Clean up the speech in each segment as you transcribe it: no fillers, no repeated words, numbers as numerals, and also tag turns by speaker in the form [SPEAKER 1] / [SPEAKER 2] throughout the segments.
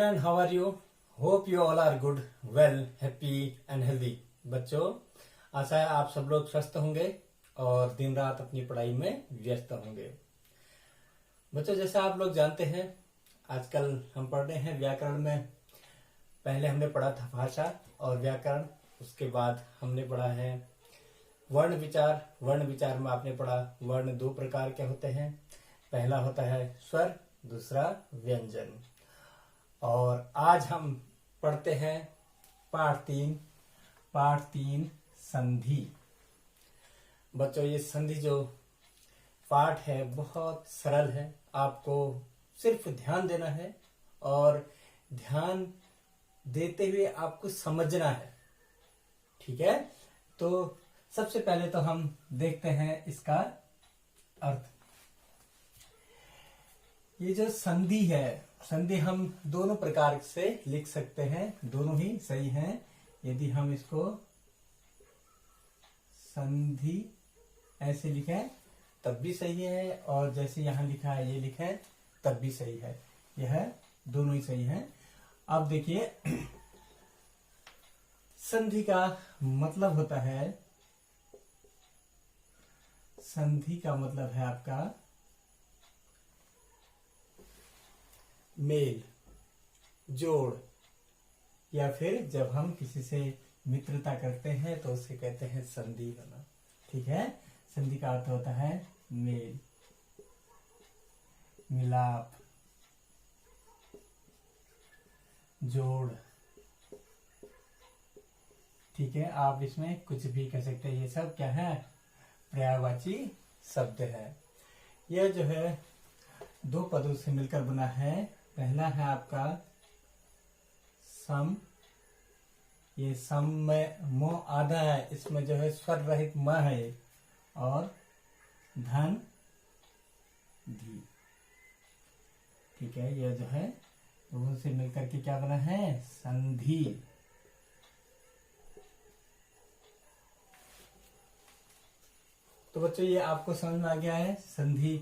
[SPEAKER 1] Everyone, how are you? Hope you all are good, well, happy and healthy. बच्चों, आशा है आप सब लोग स्वस्थ होंगे और दिन रात अपनी पढ़ाई में व्यस्त होंगे। बच्चों, जैसा आप लोग जानते हैं, आजकल हम पढ़ रहे हैं व्याकरण में। पहले हमने पढ़ा था भाषा और व्याकरण, उसके बाद हमने पढ़ा है वर्ण विचार। वर्ण विचार में आपने पढ़ा वर्ण दो प्रकार के होते हैं। पहला होता है स्वर, दूसरा व्यंजन। और आज हम पढ़ते हैं पाठ तीन संधि। बच्चों, ये संधि जो पाठ है बहुत सरल है, आपको सिर्फ ध्यान देना है और ध्यान देते हुए आपको समझना है। ठीक है, तो सबसे पहले तो हम देखते हैं इसका अर्थ। ये जो संधि है, संधि हम दोनों प्रकार से लिख सकते हैं, दोनों ही सही हैं। यदि हम इसको संधि ऐसे लिखें तब भी सही है, और जैसे यहां लिखा है ये लिखें तब भी सही है। यह दोनों ही सही है। अब देखिए, संधि का मतलब होता है, संधि का मतलब है आपका मेल, जोड़, या फिर जब हम किसी से मित्रता करते हैं तो उसे कहते हैं संधि होना। ठीक है, संधि का अर्थ होता है मेल, मिलाप, जोड़। ठीक है, आप इसमें कुछ भी कह सकते हैं। ये सब क्या है? पर्यायवाची शब्द है। यह जो है दो पदों से मिलकर बना है। पहला है आपका सम। ये सम में म आधा है, इसमें जो है स्वर रहित म है, और धन धी। ठीक है, यह जो है दोनों से मिलकर के क्या बना है? संधि। तो बच्चों, ये आपको समझ में आ गया है संधि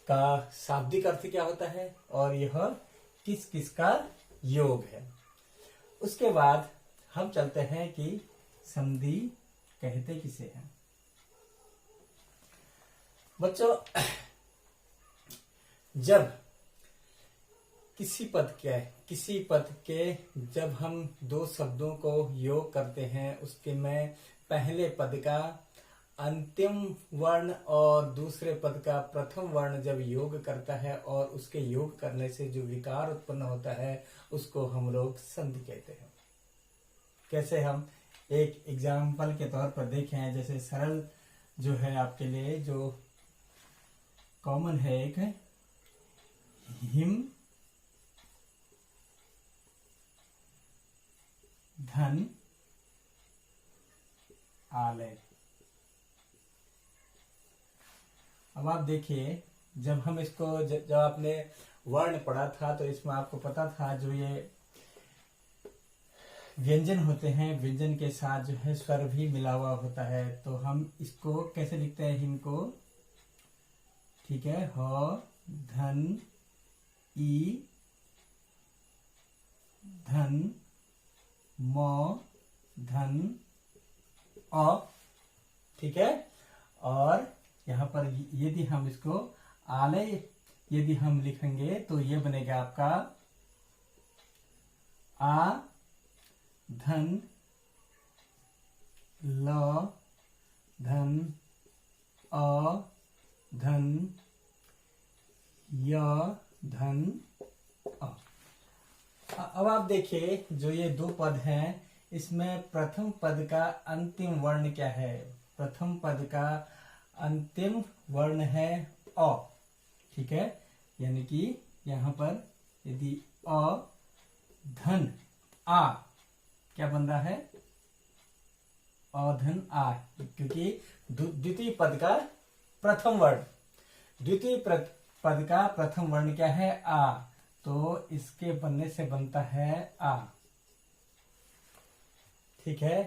[SPEAKER 1] का शाब्दिक अर्थ क्या होता है और यह किस किस का योग है। उसके बाद हम चलते हैं कि संधि कहते किसे हैं। बच्चों, जब किसी पद के जब हम दो शब्दों को योग करते हैं, उसके में पहले पद का अंतिम वर्ण और दूसरे पद का प्रथम वर्ण जब योग करता है और उसके योग करने से जो विकार उत्पन्न होता है, उसको हम लोग संधि कहते हैं। कैसे? हम एक एग्जाम्पल के तौर पर देखें। जैसे सरल जो है आपके लिए, जो कॉमन है, एक हिम धन आलय। अब आप देखिए, जब हम इसको जब आपने वर्ण पढ़ा था तो इसमें आपको पता था जो ये व्यंजन होते हैं, व्यंजन के साथ जो है स्वर भी मिला हुआ होता है। तो हम इसको कैसे लिखते हैं? हिम को, ठीक है, ह धन ई धन म धन अ। ठीक है, और यहाँ पर यदि हम इसको आलय यदि हम लिखेंगे तो ये बनेगा आपका आ धन ल धन अ धन य धन अ। अब आप देखिए, जो ये दो पद हैं, इसमें प्रथम पद का अंतिम वर्ण क्या है? प्रथम पद का अंतिम वर्ण है अ। ठीक है, यानी कि यहां पर यदि अ धन आ, क्या बन रहा है? अधन आ, क्योंकि द्वितीय पद का प्रथम वर्ण, द्वितीय पद का प्रथम वर्ण क्या है? आ। तो इसके बनने से बनता है आ। ठीक है,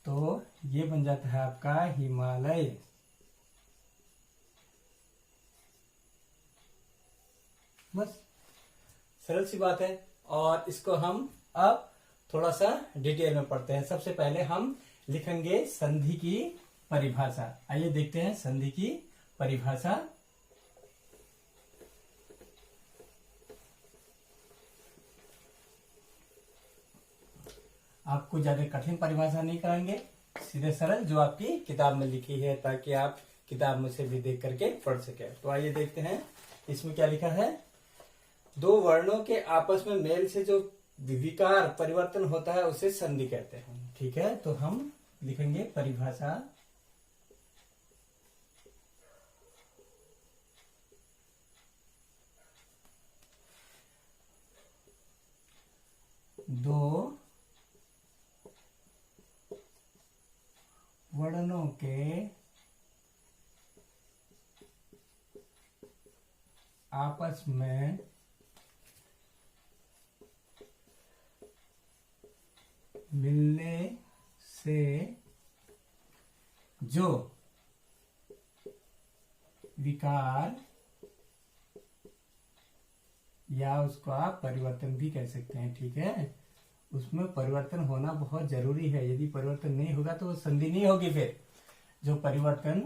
[SPEAKER 1] तो ये बन जाता है आपका हिमालय। बस सरल सी बात है। और इसको हम अब थोड़ा सा डिटेल में पढ़ते हैं। सबसे पहले हम लिखेंगे संधि की परिभाषा। आइए देखते हैं संधि की परिभाषा। आपको ज्यादा कठिन परिभाषा नहीं कराएंगे, सीधे सरल जो आपकी किताब में लिखी है, ताकि आप किताब में से भी देख करके पढ़ सके। तो आइए देखते हैं इसमें क्या लिखा है। दो वर्णों के आपस में मेल से जो विकार परिवर्तन होता है उसे संधि कहते हैं। ठीक है, तो हम लिखेंगे परिभाषा। दो वर्णों के आपस में मिलने से जो विकार, या उसको आप परिवर्तन भी कह सकते हैं, ठीक है, उसमें परिवर्तन होना बहुत जरूरी है। यदि परिवर्तन नहीं होगा तो वो संधि नहीं होगी। फिर जो परिवर्तन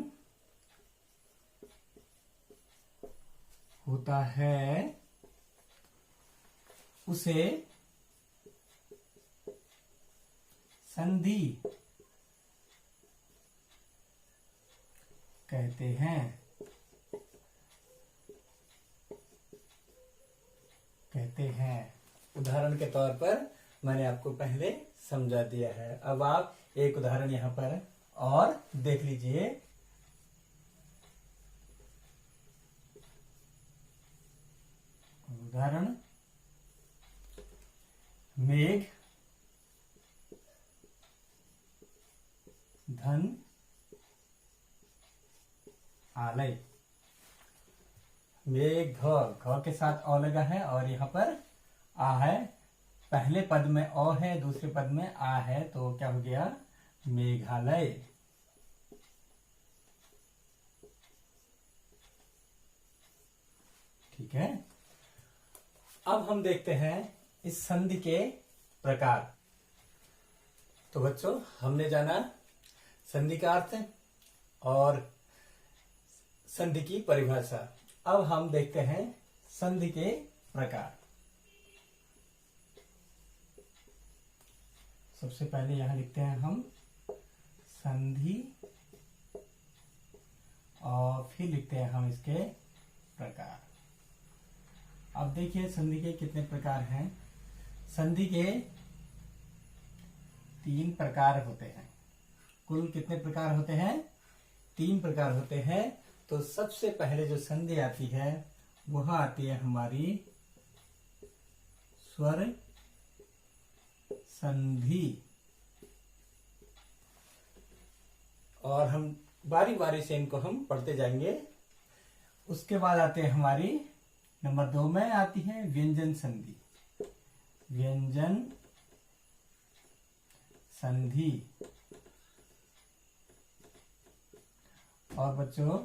[SPEAKER 1] होता है उसे संधि कहते हैं। उदाहरण के तौर पर मैंने आपको पहले समझा दिया है। अब आप एक उदाहरण यहाँ पर और देख लीजिए। उदाहरण, मेघ धन आलय। मेघ घ के साथ अ लगा है और यहाँ पर आ है। पहले पद में अ है, दूसरे पद में आ है, तो क्या हो गया, मेघालय। ठीक है, अब हम देखते हैं इस संधि के प्रकार। तो बच्चों, हमने जाना संधि का अर्थ और संधि की परिभाषा। अब हम देखते हैं संधि के प्रकार। सबसे पहले यहां लिखते हैं हम संधि, और फिर लिखते हैं हम इसके प्रकार। अब देखिए संधि के कितने प्रकार हैं। संधि के 3 प्रकार होते हैं। कुल कितने प्रकार होते हैं? 3 प्रकार होते हैं। तो सबसे पहले जो संधि आती है वह आती है हमारी स्वर संधि, और हम बारी बारी से इनको हम पढ़ते जाएंगे। उसके बाद आते हैं हमारी नंबर 2 में आती है व्यंजन संधि। व्यंजन संधि। और बच्चों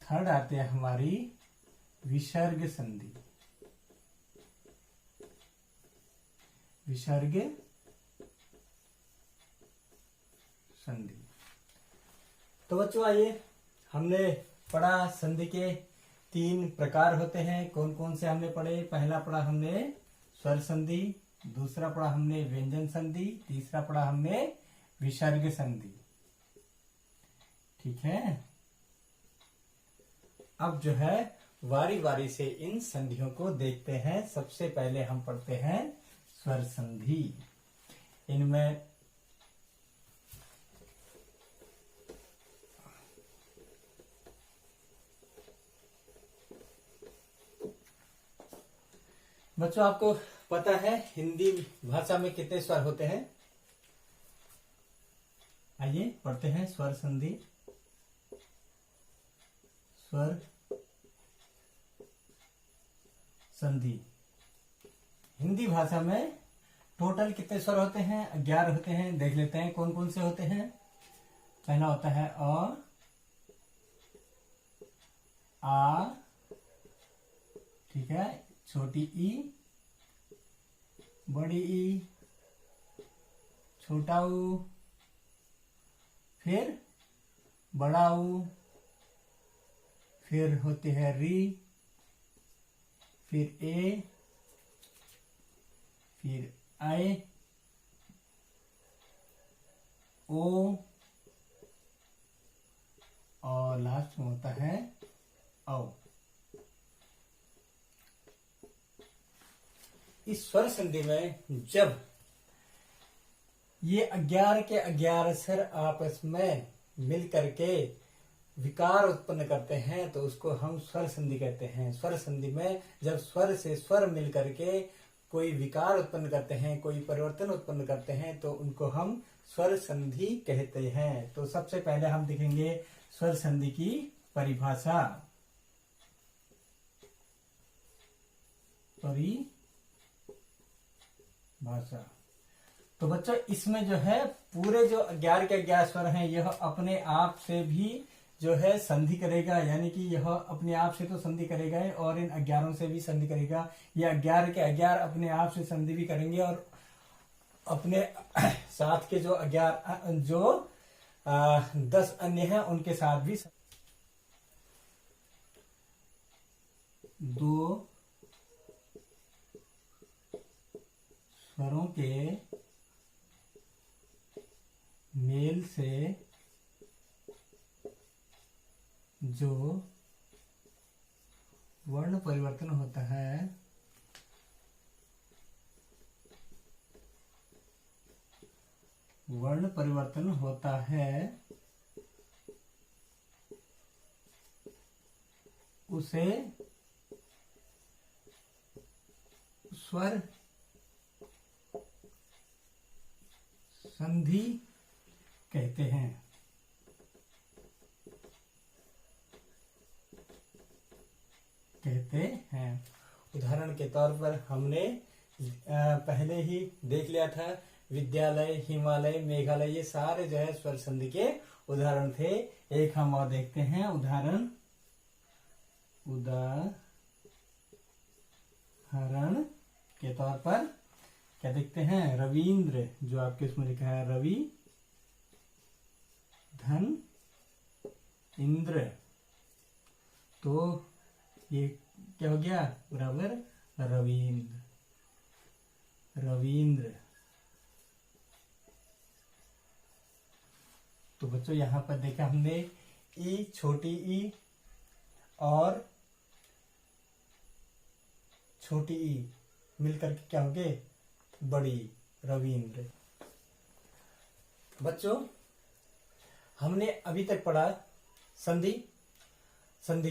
[SPEAKER 1] थर्ड आते हैं हमारी विसर्ग संधि। विसर्ग संधि। तो बच्चों आइए, हमने पढ़ा संधि के 3 प्रकार होते हैं। कौन कौन से हमने पढ़े? पहला पढ़ा हमने स्वर संधि, दूसरा पढ़ा हमने व्यंजन संधि, तीसरा पढ़ा हमने विसर्ग संधि। ठीक है, अब जो है वारी वारी से इन संधियों को देखते हैं। सबसे पहले हम पढ़ते हैं स्वर संधि। इनमें बच्चों आपको पता है हिंदी भाषा में कितने स्वर होते हैं? आइए पढ़ते हैं स्वर संधि। स्वर संधि हिंदी भाषा में टोटल कितने स्वर होते हैं? 11 होते हैं। देख लेते हैं कौन कौन से होते हैं। पहला होता है अ, आ, ठीक है, छोटी ई, बड़ी ई, छोटा ऊ, फिर बड़ा ऊ, फिर होती है री, फिर ए, फिर आई, ओ, और लास्ट में होता है औ। इस स्वर संधि में जब ये 11 के 11 स्वर आपस में मिल करके विकार उत्पन्न करते हैं तो उसको हम स्वर संधि कहते हैं। स्वर संधि में जब स्वर से स्वर मिल करके कोई विकार उत्पन्न करते हैं, कोई परिवर्तन उत्पन्न करते हैं तो उनको हम स्वर संधि कहते हैं। तो सबसे पहले हम देखेंगे स्वर संधि की परिभाषा। तो बच्चों इसमें जो है पूरे जो 11 के 11 स्वर हैं यह अपने आप से भी जो है संधि करेगा, यानी कि यह अपने आप से तो संधि करेगा और इन 11 से भी संधि करेगा। ये 11 के 11 अपने आप से संधि भी करेंगे और अपने साथ के जो 10 अन्य हैं उनके साथ भी। दो स्वरों के मेल से जो वर्ण परिवर्तन होता है उसे स्वर संधि कहते हैं। उदाहरण के तौर पर हमने पहले ही देख लिया था, विद्यालय, हिमालय, मेघालय, ये सारे जो है स्वर संधि के उदाहरण थे। एक हम और देखते हैं उदाहरण के तौर पर क्या देखते हैं, रविंद्र, जो आपके उसमें लिखा है रवि धन इंद्र, तो ये क्या हो गया, बराबर रविंद्र। तो बच्चों यहाँ पर देखा हमने ई, छोटी ई और छोटी ई मिलकर के क्या हो गए, बड़ी, रविंद्र। बच्चों हमने अभी तक पढ़ा संधि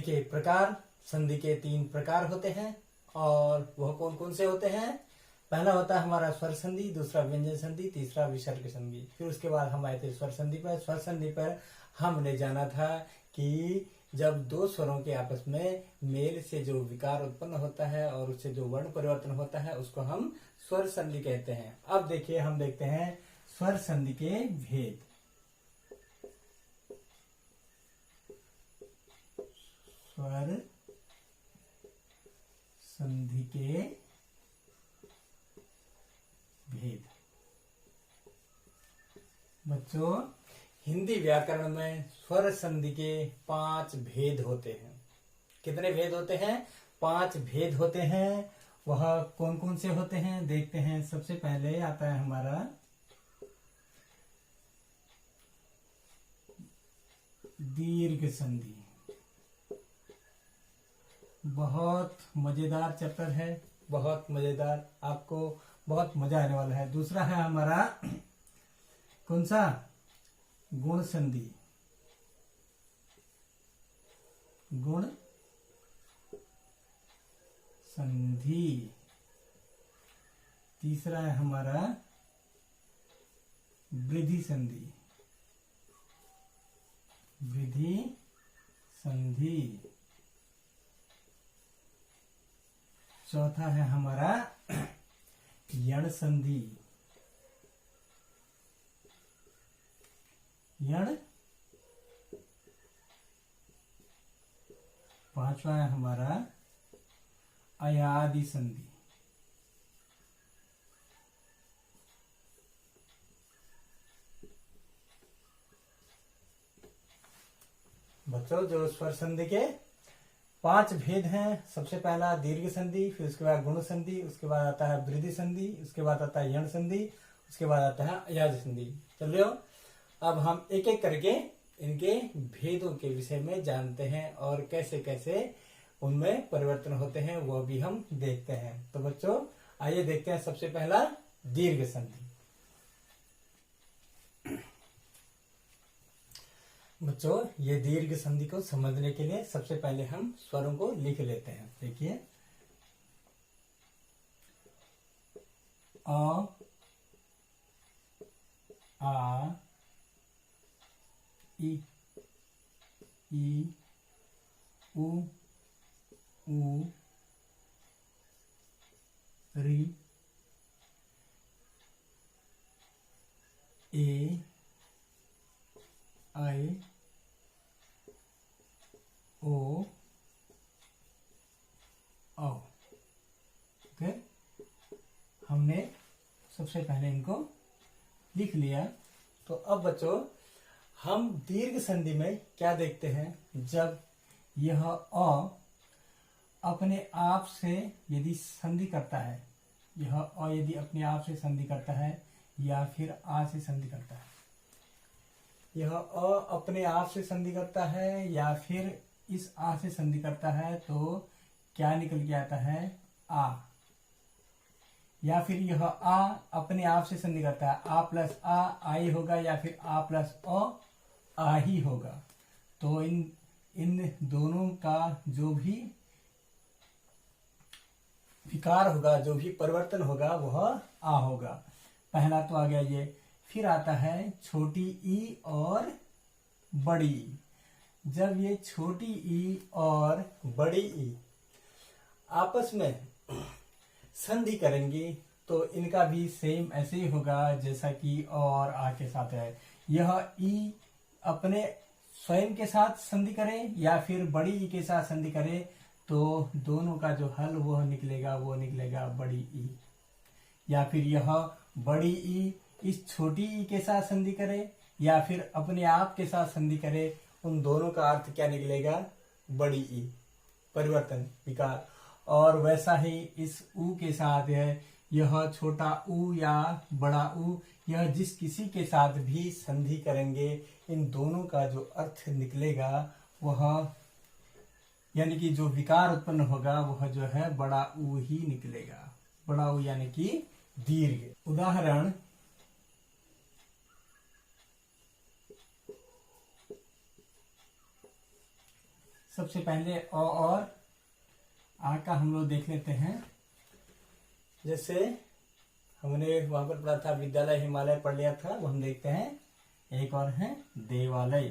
[SPEAKER 1] के प्रकार। संधि के 3 प्रकार होते हैं और वह कौन कौन से होते हैं। पहला होता है हमारा स्वर संधि, दूसरा व्यंजन संधि, तीसरा विसर्ग संधि। फिर उसके बाद हम आए थे स्वर संधि पर। स्वर संधि पर हमने जाना था कि जब 2 स्वरों के आपस में मेल से जो विकार उत्पन्न होता है और उससे जो वर्ण परिवर्तन होता है उसको हम स्वर संधि कहते हैं। अब देखिए हम देखते हैं स्वर संधि के भेद। स्वर संधि के भेद। बच्चों हिंदी व्याकरण में स्वर संधि के 5 भेद होते हैं। कितने भेद होते हैं, 5 भेद होते हैं। वह कौन कौन से होते हैं देखते हैं। सबसे पहले आता है हमारा दीर्घ संधि। बहुत मजेदार चैप्टर है, बहुत मजेदार, आपको बहुत मजा आने वाला है। दूसरा है हमारा कौन सा, गुण संधि। गुण संधि। तीसरा है हमारा वृद्धि संधि। वृद्धि संधि। चौथा है हमारा यण संधि। यण। पांचवा है हमारा अयादि संधि। बच्चों जो स्वर संधि के 5 भेद हैं, सबसे पहला दीर्घ संधि, फिर उसके बाद गुण संधि, उसके बाद आता है वृद्धि संधि, उसके बाद आता है यण संधि, उसके बाद आता है अयाज संधि। चलिए अब हम एक एक करके इनके भेदों के विषय में जानते हैं और कैसे कैसे उनमें परिवर्तन होते हैं वो भी हम देखते हैं। तो बच्चों आइए देखते हैं सबसे पहला दीर्घ संधि। बच्चों ये दीर्घ संधि को समझने के लिए सबसे पहले हम स्वरों को लिख लेते हैं। देखिए अ, आ, इ, उ, री, ए, आई, ओ, औ। ओके, हमने सबसे पहले इनको लिख लिया। तो अब बच्चों हम दीर्घ संधि में क्या देखते हैं, जब यह अ अपने आप से यदि संधि करता है, यह अ यदि अपने आप से संधि करता है या फिर आ से संधि करता है, यह अ अपने आप से संधि करता है या फिर इस आ से संधि करता है, तो क्या निकल के आता है आ। या फिर यह आ अपने आप से संधि करता है, आ प्लस आ ही होगा या फिर आ प्लस आ ही होगा। तो इन दोनों का जो भी विकार होगा, जो भी परिवर्तन होगा वह आ होगा। पहला तो आ गया ये। फिर आता है छोटी ई और बड़ी ई। जब ये छोटी ई और बड़ी ई आपस में संधि करेंगी तो इनका भी सेम ऐसे ही होगा जैसा कि और आ के साथ है। यह ई अपने स्वयं के साथ संधि करे या फिर बड़ी ई के साथ संधि करे, तो दोनों का जो हल वो निकलेगा बड़ी ई। या फिर यह बड़ी ई इस छोटी ई के साथ संधि करे या फिर अपने आप के साथ संधि करे, उन दोनों का अर्थ क्या निकलेगा, बड़ी ई, परिवर्तन, विकार। और वैसा ही इस ऊ के साथ है, यह छोटा ऊ या बड़ा ऊ, यह जिस किसी के साथ भी संधि करेंगे इन दोनों का जो अर्थ निकलेगा वह, यानी कि जो विकार उत्पन्न होगा वह जो है बड़ा ऊ ही निकलेगा। बड़ा ऊ यानी कि दीर्घ। उदाहरण सबसे पहले अ और आ का हम लोग देख लेते हैं। जैसे हमने वहां पर पढ़ा था विद्यालय हिमालय पढ़ लिया था, वो हम देखते हैं। एक और है देवालय,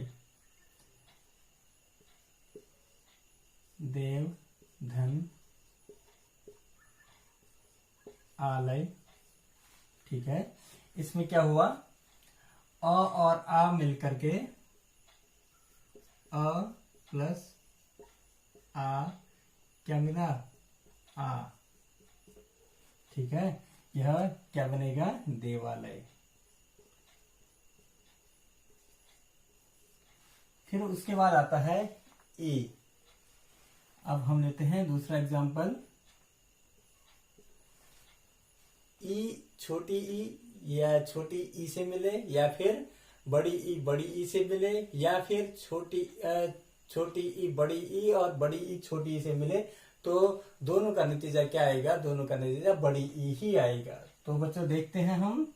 [SPEAKER 1] देव धन आलय। ठीक है, इसमें क्या हुआ, अ और आ मिलकर के अ प्लस आ क्या मिला, आ। ठीक है, यह क्या बनेगा, देवालय। फिर उसके बाद आता है ई। अब हम लेते हैं दूसरा एग्जांपल। ई छोटी ई या छोटी ई से मिले या फिर बड़ी ई से मिले या फिर छोटी ई बड़ी ई और बड़ी ई छोटी ई से मिले, तो दोनों का नतीजा क्या आएगा, दोनों का नतीजा बड़ी ई ही आएगा। तो बच्चों देखते हैं हम।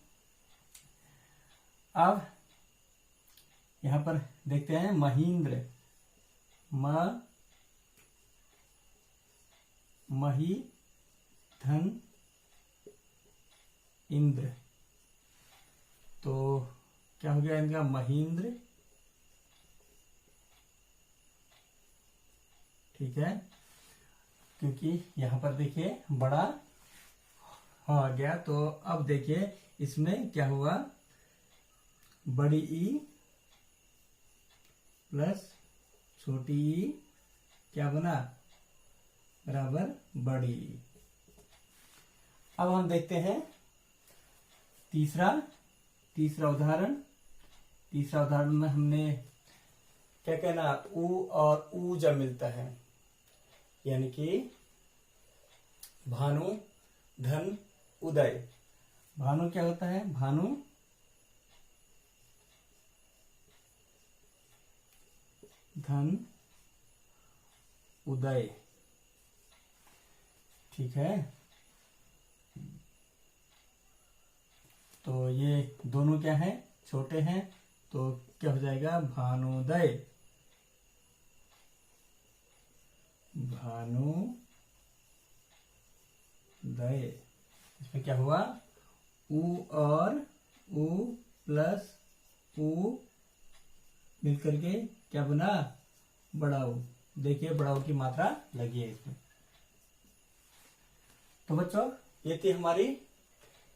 [SPEAKER 1] अब यहां पर देखते हैं महींद्र, मही धन इंद्र। तो क्या हो गया इनका, महींद्र। ठीक है, क्योंकि यहां पर देखिए बड़ा आ गया, तो अब देखिए इसमें क्या हुआ, बड़ी ई प्लस छोटी ई क्या बना, बराबर बड़ी ई। अब हम देखते हैं तीसरा उदाहरण। तीसरा उदाहरण में हमने क्या कहना, उ और ऊ जब मिलता है, यानी कि भानु धन उदय। भानु क्या होता है, भानु धन उदय, ठीक है। तो ये दोनों क्या है, छोटे हैं, तो क्या हो जाएगा, भानुदय, भानुदय। इसमें क्या हुआ, उ और उ प्लस उ मिलकर के क्या बना, बड़ा उ। देखिए बड़ा उ की मात्रा लगी है इसमें। तो बच्चों ये थी हमारी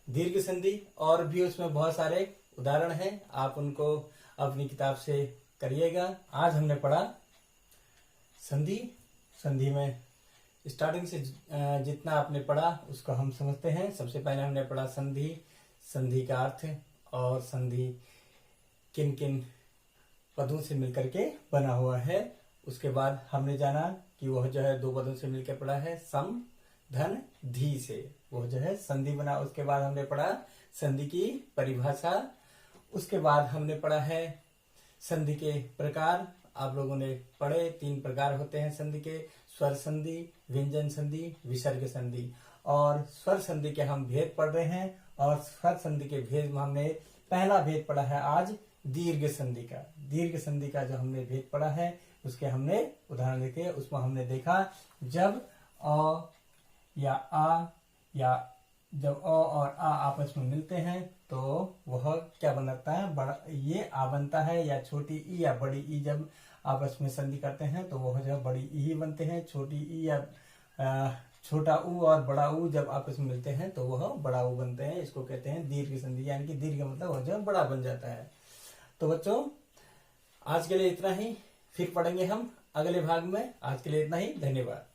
[SPEAKER 1] दीर्घ संधि, और भी उसमें बहुत सारे उदाहरण हैं, आप उनको अपनी किताब से करिएगा। आज हमने पढ़ा संधि। संधि में स्टार्टिंग से जितना आपने पढ़ा उसको हम समझते हैं। सबसे पहले हमने पढ़ा संधि, संधि का अर्थ और संधि किन किन पदों से मिलकर के बना हुआ है। उसके बाद हमने जाना कि वह जो है दो पदों से मिलकर पड़ा है, सम धन धी से, वह जो है संधि बना। उसके बाद हमने पढ़ा संधि की परिभाषा। उसके बाद हमने पढ़ा है संधि के प्रकार। आप लोगों ने पढ़े, 3 प्रकार होते हैं संधि के, स्वर संधि, व्यंजन संधि, विसर्ग संधि। और स्वर संधि के हम भेद पढ़ रहे हैं, और स्वर संधि के भेद में हमने पहला भेद पढ़ा है आज दीर्घ संधि का। दीर्घ संधि का जो हमने भेद पढ़ा है उसके हमने उदाहरण देखे। उसमें हमने देखा जब अ या आ, या जब अ और आ आपस में मिलते हैं तो वह क्या बनता है, बड़ा ये आ बनता है, या छोटी ई या बड़ी ई जब आपस में संधि करते हैं तो वह जो बड़ी ई बनते हैं। छोटी ई या छोटा ऊ और बड़ा ऊ जब आपस में मिलते हैं तो वह बड़ा ऊ बनते हैं। इसको कहते हैं दीर्घ संधि, यानी कि दीर्घ मतलब वह जो बड़ा बन जाता है। तो बच्चों आज के लिए इतना ही, फिर पढ़ेंगे हम अगले भाग में। आज के लिए इतना ही, धन्यवाद।